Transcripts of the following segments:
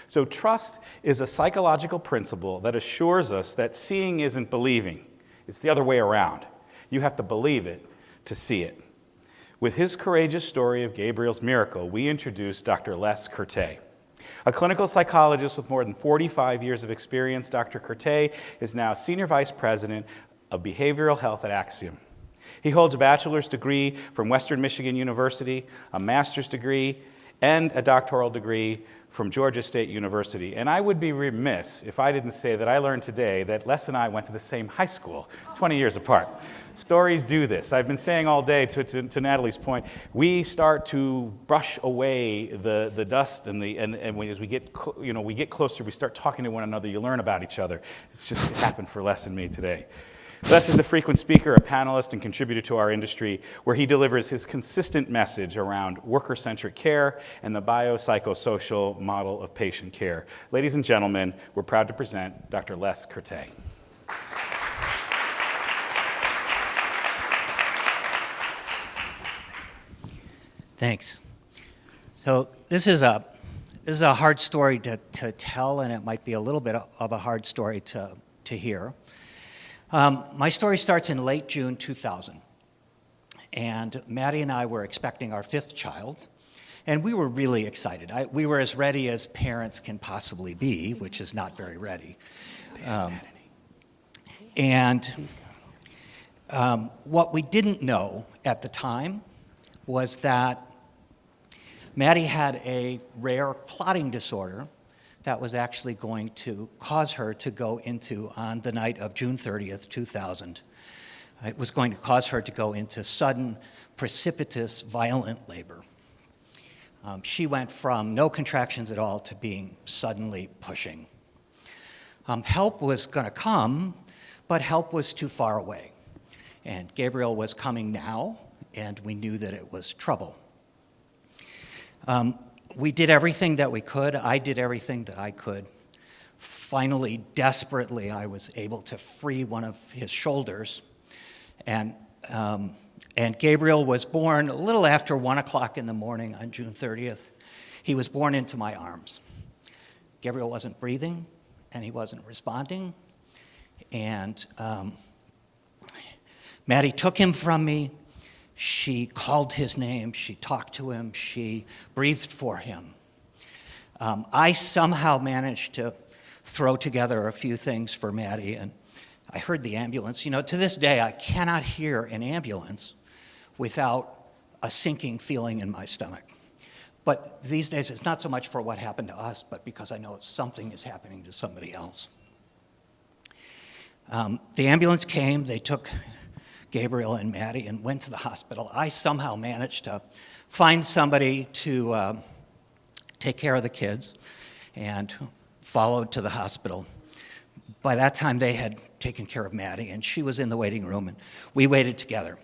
So trust is a psychological principle that assures us that seeing isn't believing. It's the other way around. You have to believe it to see it. With his courageous story of Gabriel's miracle, we introduce Dr. Les Kertay. A clinical psychologist with more than 45 years of experience, Dr. Kertay is now Senior Vice President of Behavioral Health at Axiom. He holds a bachelor's degree from Western Michigan University, a master's degree, and a doctoral degree from Georgia State University. And I would be remiss if I didn't say that I learned today that Les and I went to the same high school, 20 years apart. Stories do this. I've been saying all day, to Natalie's point, we start to brush away the dust, and as we get closer, we start talking to one another. You learn about each other. It happened for Les and me today. Les is a frequent speaker, a panelist, and contributor to our industry, where he delivers his consistent message around worker-centric care and the biopsychosocial model of patient care. Ladies and gentlemen, we're proud to present Dr. Les Kertay. Thanks. So this is a hard story to tell, and it might be a little bit of a hard story to hear. My story starts in late June 2000, and Maddie and I were expecting our 5th child, and we were really excited. We were as ready as parents can possibly be, which is not very ready. What we didn't know at the time was that Maddie had a rare clotting disorder that was actually going to cause her to go into, on the night of June 30th, 2000, it was going to cause her to go into sudden, precipitous, violent labor. She went from no contractions at all to being suddenly pushing. Help was going to come, but help was too far away. And Gabriel was coming now, and we knew that it was trouble. We did everything that we could. I did everything that I could. Finally, desperately, I was able to free one of his shoulders. And Gabriel was born a little after 1 o'clock in the morning on June 30th. He was born into my arms. Gabriel wasn't breathing, and he wasn't responding. And Maddie took him from me. She called his name, she talked to him, she breathed for him. I somehow managed to throw together a few things for Maddie, and I heard the ambulance. You know, to this day, I cannot hear an ambulance without a sinking feeling in my stomach. But these days, it's not so much for what happened to us, but because I know something is happening to somebody else. The ambulance came, they took Gabriel and Maddie and went to the hospital. I somehow managed to find somebody to take care of the kids and followed to the hospital. By that time, they had taken care of Maddie, and she was in the waiting room, and we waited together.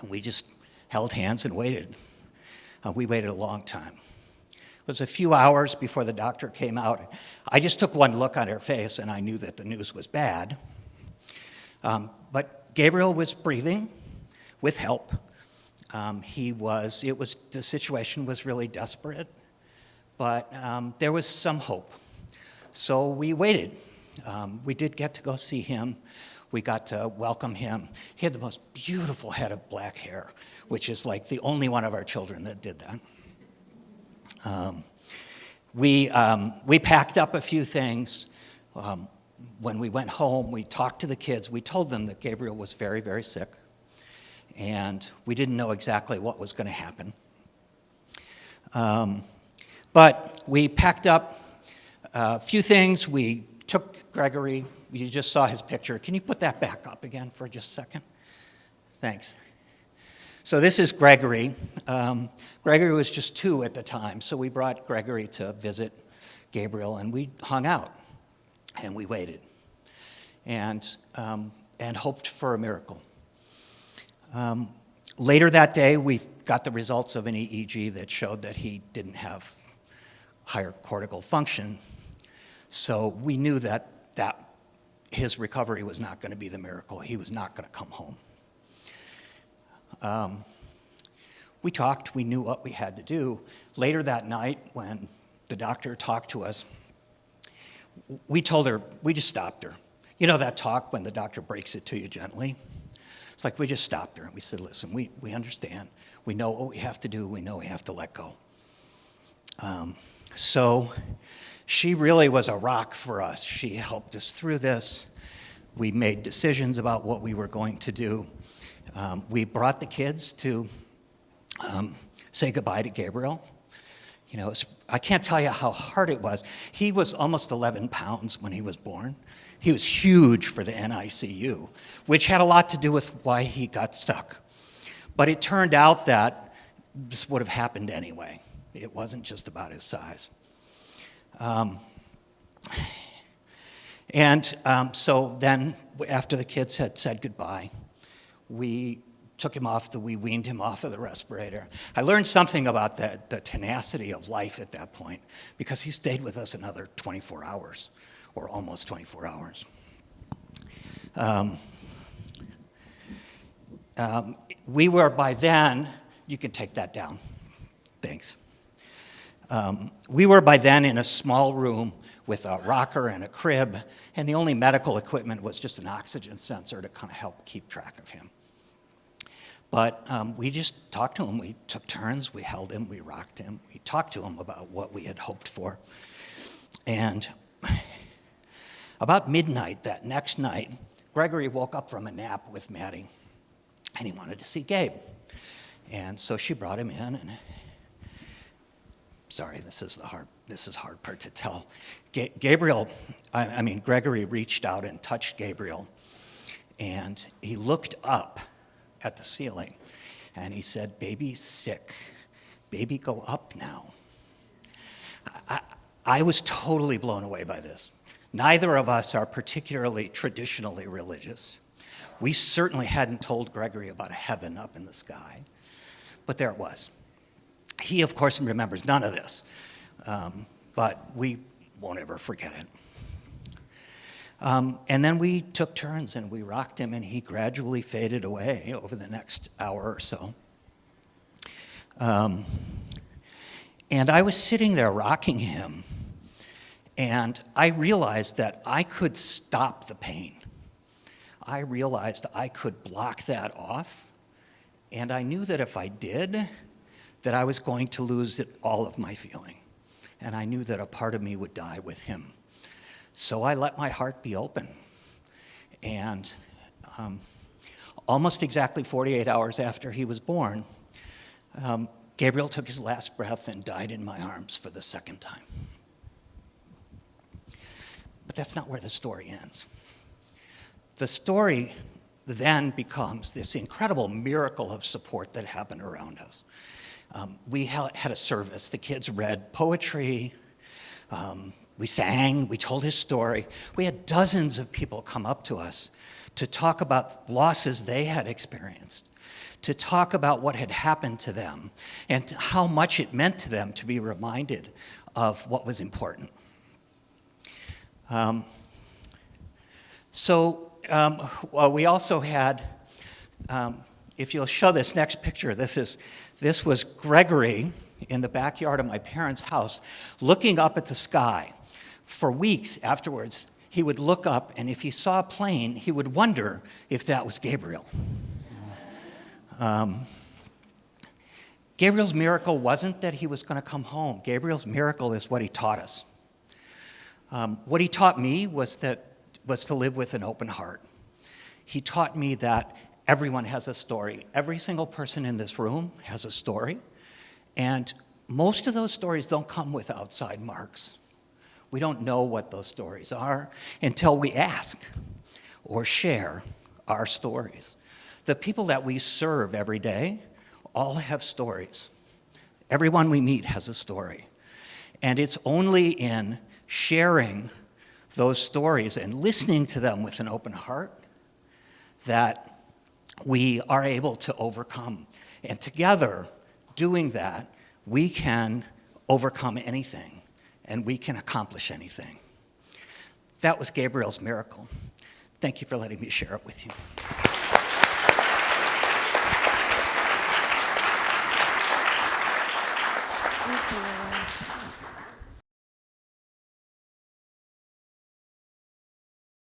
And we just held hands and waited. We waited a long time. It was a few hours before the doctor came out. I just took one look on her face, and I knew that the news was bad. But Gabriel was breathing with help. The situation was really desperate, but there was some hope. So we waited. We did get to go see him. We got to welcome him. He had the most beautiful head of black hair, which is like the only one of our children that did that. We packed up a few things. When we went home, we talked to the kids. We told them that Gabriel was very, very sick, and we didn't know exactly what was going to happen. But we packed up a few things. We took Gregory. You just saw his picture. Can you put that back up again for just a second? Thanks. So this is Gregory. Gregory was just 2 at the time, so we brought Gregory to visit Gabriel, and we hung out. And we waited and hoped for a miracle. Later that day, we got the results of an EEG that showed that he didn't have higher cortical function. So we knew that his recovery was not going to be the miracle. He was not going to come home. We talked. We knew what we had to do. Later that night, when the doctor talked to us, we told her, we just stopped her. You know that talk when the doctor breaks it to you gently? It's like we just stopped her and we said, listen, we understand. We know what we have to do. We know we have to let go. So she really was a rock for us. She helped us through this. We made decisions about what we were going to do. We brought the kids to say goodbye to Gabriel. You know, I can't tell you how hard it was. He was almost 11 pounds when he was born. He was huge for the NICU, which had a lot to do with why he got stuck. But it turned out that this would have happened anyway. It wasn't just about his size. So then, after the kids had said goodbye, we weaned him off of the respirator. I learned something about the tenacity of life at that point, because he stayed with us another 24 hours, or almost 24 hours. We were by then, you can take that down, thanks. We were by then in a small room with a rocker and a crib, and the only medical equipment was just an oxygen sensor to kind of help keep track of him. But we just talked to him. We took turns. We held him. We rocked him. We talked to him about what we had hoped for. And about midnight that next night, Gregory woke up from a nap with Maddie, and he wanted to see Gabe. And so she brought him in, and sorry, this is hard part to tell. Gregory reached out and touched Gabriel, and he looked up at the ceiling, and he said, "Baby's sick. Baby, go up now." I was totally blown away by this. Neither of us are particularly traditionally religious. We certainly hadn't told Gregory about a heaven up in the sky, but there it was. He, of course, remembers none of this, but we won't ever forget it. And then we took turns and we rocked him, and he gradually faded away over the next hour or so. And I was sitting there rocking him, and I realized that I could stop the pain. I realized I could block that off, and I knew that if I did, that I was going to lose all of my feeling. And I knew that a part of me would die with him. So I let my heart be open. And almost exactly 48 hours after he was born, Gabriel took his last breath and died in my arms for the second time. But that's not where the story ends. The story then becomes this incredible miracle of support that happened around us. We had a service. The kids read poetry. We sang. We told his story. We had dozens of people come up to us to talk about losses they had experienced, to talk about what had happened to them, and how much it meant to them to be reminded of what was important. We also had, if you'll show this next picture, this was Gregory in the backyard of my parents' house looking up at the sky. For weeks afterwards, he would look up, and if he saw a plane, he would wonder if that was Gabriel. Gabriel's miracle wasn't that he was going to come home. Gabriel's miracle is what he taught us. What he taught me was to live with an open heart. He taught me that everyone has a story. Every single person in this room has a story. And most of those stories don't come with outside marks. We don't know what those stories are until we ask or share our stories. The people that we serve every day all have stories. Everyone we meet has a story. And it's only in sharing those stories and listening to them with an open heart that we are able to overcome. And together, doing that, we can overcome anything, and we can accomplish anything. That was Gabriel's miracle. Thank you for letting me share it with you. Thank you.